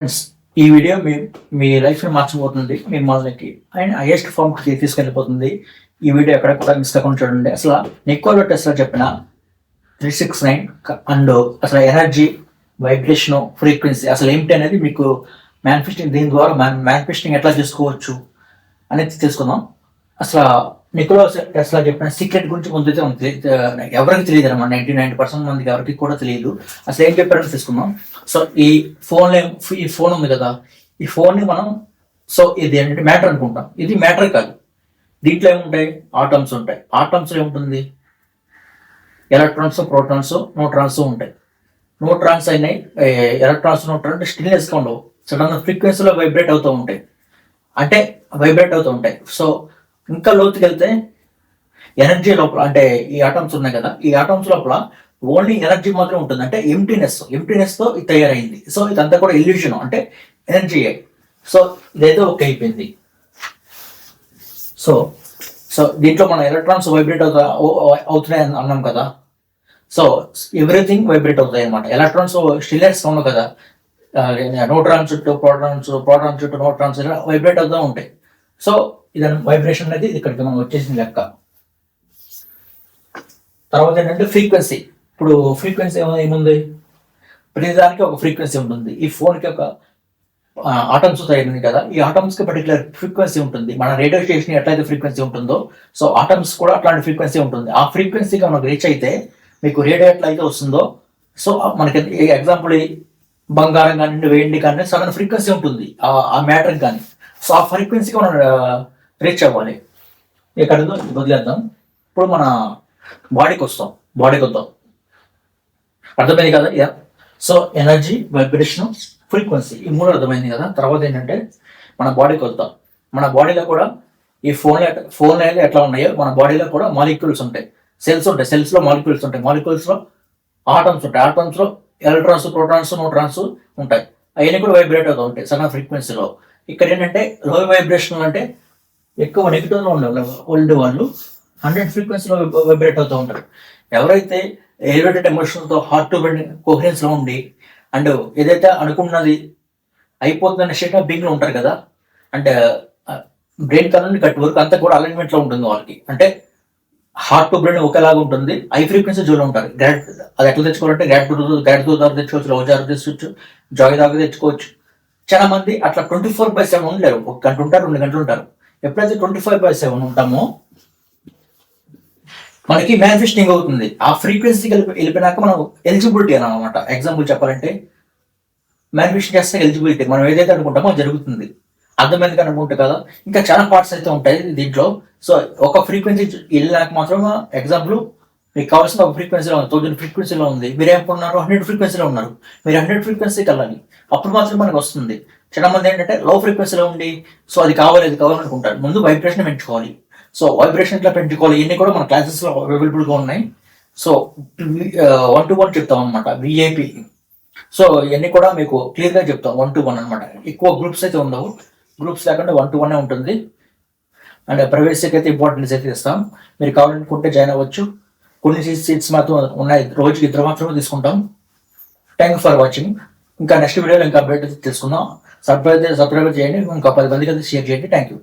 Friends, ఈ video మీ లైఫ్ని మార్చబోతుంది. మిమ్మల్ని అండ్ హైయెస్ట్ ఫామ్కి తీసుకెళ్ళిపోతుంది. ఈ వీడియో ఎక్కడ కూడా మిస్ కాకుండా చూడండి. అసలు నికోలా టెస్లా చెప్పిన 369 అండ్ అసలు ఎనర్జీ, వైబ్రేషన్, ఫ్రీక్వెన్సీ అసలు ఏమిటి అనేది మీకు దీని ద్వారా మేనిఫెస్టింగ్ ఎట్లా చేసుకోవచ్చు అనేది తెలుసుకుందాం. అసలు నికోలా టెస్లా చెప్పిన సీక్రెట్ గురించి ముందైతే ఎవరికి తెలియదు అన్నమాట. 99% మందికి ఎవరికి కూడా తెలియదు. అసలు ఏం చెప్పారని తెలుసుకుందాం. సో ఈ ఫోన్ ఉంది కదా, ఈ ఫోన్ని మనం ఇది ఏంటంటే మ్యాటర్ అనుకుంటాం. ఇది మ్యాటర్ కాదు. దీంట్లో ఏముంటాయి? ఆటమ్స్ ఉంటాయి. ఆటమ్స్ ఏముంటుంది? ఎలక్ట్రాన్స్, ప్రోటాన్స్, న్యూట్రాన్స్ ఉంటాయి. న్యూట్రాన్స్ అయినాయి, ఎలక్ట్రాన్స్, న్యూట్రాన్స్ స్టిల్నెస్గా ఉండవు. సడన్ ఫ్రీక్వెన్సీలో వైబ్రేట్ అవుతూ ఉంటాయి. సో ఇంకా లోతుకి వెళ్తే ఎనర్జీ లోపల అంటే ఈ ఆటమ్స్ ఉన్నాయి కదా, ఈ ఆటమ్స్ లోపల ఓన్లీ ఎనర్జీ మాత్రం ఉంటుంది. అంటే ఎంప్టీనెస్ తో ఇది తయారైంది. సో ఇదంతా కూడా ఇల్యూషన్, అంటే ఎనర్జీ. సో ఇదైతే ఓకే అయిపోయింది. సో దీంట్లో మన ఎలక్ట్రాన్స్ వైబ్రేట్ అవుతున్నాయి అన్నాం కదా. సో ఎవ్రీథింగ్ వైబ్రేట్ అవుతాయి అనమాట. ఎలక్ట్రాన్స్ స్టిల్లెస్ ఉన్నావు కదా, న్యూట్రాన్స్ చుట్టూ ప్రోటాన్స్ చుట్టూ న్యూట్రాన్స్ వైబ్రేట్ అవుతూ ఉంటాయి. సో ఇదని వైబ్రేషన్ అనేది ఇక్కడికి మనం వచ్చేసింది లెక్క. తర్వాత ఏంటంటే ఫ్రీక్వెన్సీ. ఇప్పుడు ఫ్రీక్వెన్సీ ఏముంది? ప్రతిదానికి ఒక ఫ్రీక్వెన్సీ ఉంటుంది. ఈ ఫోన్కి ఒక ఆటమ్స్ తయారైంది కదా, ఈ ఆటమ్స్కి పర్టికులర్ ఫ్రీక్వెన్సీ ఉంటుంది. మన రేడియో స్టేషన్ ఎట్లయితే ఫ్రీక్వెన్సీ ఉంటుందో, సో ఆటమ్స్ కూడా అట్లాంటి ఫ్రీక్వెన్సీ ఉంటుంది. ఆ ఫ్రీక్వెన్సీగా మనకు రీచ్ అయితే మీకు రేడియో ఎట్లయితే వస్తుందో, సో మనకి ఎగ్జాంపుల్ బంగారం కానీ వెండి కానీ సడన్ ఫ్రీక్వెన్సీ ఉంటుంది ఆ మ్యాటర్కి కానీ. సో ఆ ఫ్రీక్వెన్సీకి మనం రీచ్ అవ్వాలి. ఇక్కడ వదిలేద్దాం. ఇప్పుడు మన బాడీకి వద్దాం. అర్థమైంది కదా? సో ఎనర్జీ, వైబ్రేషన్, ఫ్రీక్వెన్సీ, ఈ మూడు అర్థమైంది కదా. తర్వాత ఏంటంటే మన బాడీకి వద్దాం. మన బాడీలో కూడా ఈ ఫోన్లో ఎట్లా ఉన్నాయో మన బాడీలో కూడా మాలిక్యూల్స్ ఉంటాయి, సెల్స్ ఉంటాయి. సెల్స్లో మాలిక్యూల్స్ ఉంటాయి. మాలిక్యూల్స్లో ఆటమ్స్ ఉంటాయి. ఆటమ్స్లో ఎలక్ట్రాన్స్, ప్రోటాన్స్, న్యూట్రాన్స్ ఉంటాయి. అవన్నీ కూడా వైబ్రేట్ అవుతూ ఉంటాయి సడన్ ఫ్రీక్వెన్సీలో. ఇక్కడ ఏంటంటే లో వైబ్రేషన్ అంటే ఎక్కువ నెగిటివ్లో ఉండే వాళ్ళు 100 ఫ్రీక్వెన్సీలో వైబ్రేట్ అవుతూ ఉంటారు. ఎవరైతే ఎలివేటెడ్ ఎమోషన్తో హార్ట్ టు బ్రెయిన్ కోహరెన్స్లో ఉండి అండ్ ఏదైతే అనుకున్నది అయిపోతుందనే స్టేట్ ఆఫ్ బీయింగ్లో ఉంటారు కదా, అంటే బ్రెయిన్ కన్నా కట్ వరకు అంతా కూడా అలైన్మెంట్లో ఉంటుంది వాళ్ళకి. అంటే హార్ట్ టు బ్రెయిన్ ఒకేలాగా ఉంటుంది. హై ఫ్రీక్వెన్సీ జోన్లో ఉంటారు. అది ఎట్లా తెచ్చుకోవాలంటే గ్రాటిట్యూడ్ ద్వారా తెచ్చుకోవచ్చు, లవ్ జార్ తెచ్చుకోవచ్చు, జాయ్ దాకా తెచ్చుకోవచ్చు. చాలా మంది అట్లా 24/7 ఉండలేరు. 1 గంట ఉంటారు, 2 గంటలు ఉంటారు. ఎప్పుడైతే 25/7 ఉంటామో మనకి మేనిఫెస్టింగ్ అవుతుంది. ఆ ఫ్రీక్వెన్సీకి వెళ్ళిపోయినాక మనం ఎలిజిబిలిటీ అని అనమాట. ఎగ్జాంపుల్ చెప్పాలంటే మేనిఫెస్ట్ చేస్తే ఎలిజిబిలిటీ, మనం ఏదైతే అనుకుంటామో జరుగుతుంది. అర్థమైంది అనుకుంటే కదా. ఇంకా చాలా పార్ట్స్ అయితే ఉంటాయి దీంట్లో. సో ఒక ఫ్రీక్వెన్సీ వెళ్ళినాక మాత్రం ఎగ్జాంపుల్ మీకు కావాల్సిన ఒక ఫ్రీక్వెన్సీలో ఉంది, 1000 ఫ్రీక్వెన్సీలో ఉంది. మీరు ఏమనుకున్నారు? 100 ఫ్రీక్వెన్సీలో ఉన్నారు. మీరు 100 ఫ్రీక్వెన్సీకి వెళ్ళాలి. అప్పుడు మాత్రం మనకు వస్తుంది. చాలా మంది ఏంటంటే లో ఫ్రీక్వెన్సీలో ఉండి సో అది కావాలనుకుంటారు. ముందు వైబ్రేషన్ పెంచుకోవాలి. సో వైబ్రేషన్ ఇట్లా పెంచుకోవాలి. ఇవన్నీ కూడా మన క్లాసెస్లో అవైలబుల్గా ఉన్నాయి. సో 1-to-1 చెప్తాం అనమాట, విఐపి. సో ఇవన్నీ కూడా మీకు క్లియర్గా చెప్తాం. 1-to-1 అనమాట. ఎక్కువ గ్రూప్స్ అయితే ఉండవు. గ్రూప్స్ లేకుండా 1-to-1 ఉంటుంది. అండ్ ప్రైవేసీకి అయితే ఇంపార్టెన్స్ అయితే ఇస్తాం. మీరు కావాలనుకుంటే జాయిన్ అవ్వచ్చు. కొన్ని సీట్స్ మాత్రం ఉన్నాయి. రోజుకి 2 మాత్రమే తీసుకుంటాం. Thank you for watching. ఇంకా నెక్స్ట్ వీడియోలో ఇంకా అప్డేట్ తెలుసుకుందాం. సబ్స్క్రైబ్ చేయండి. ఇంకా 10 మందికి అయితే షేర్ చేయండి. Thank you.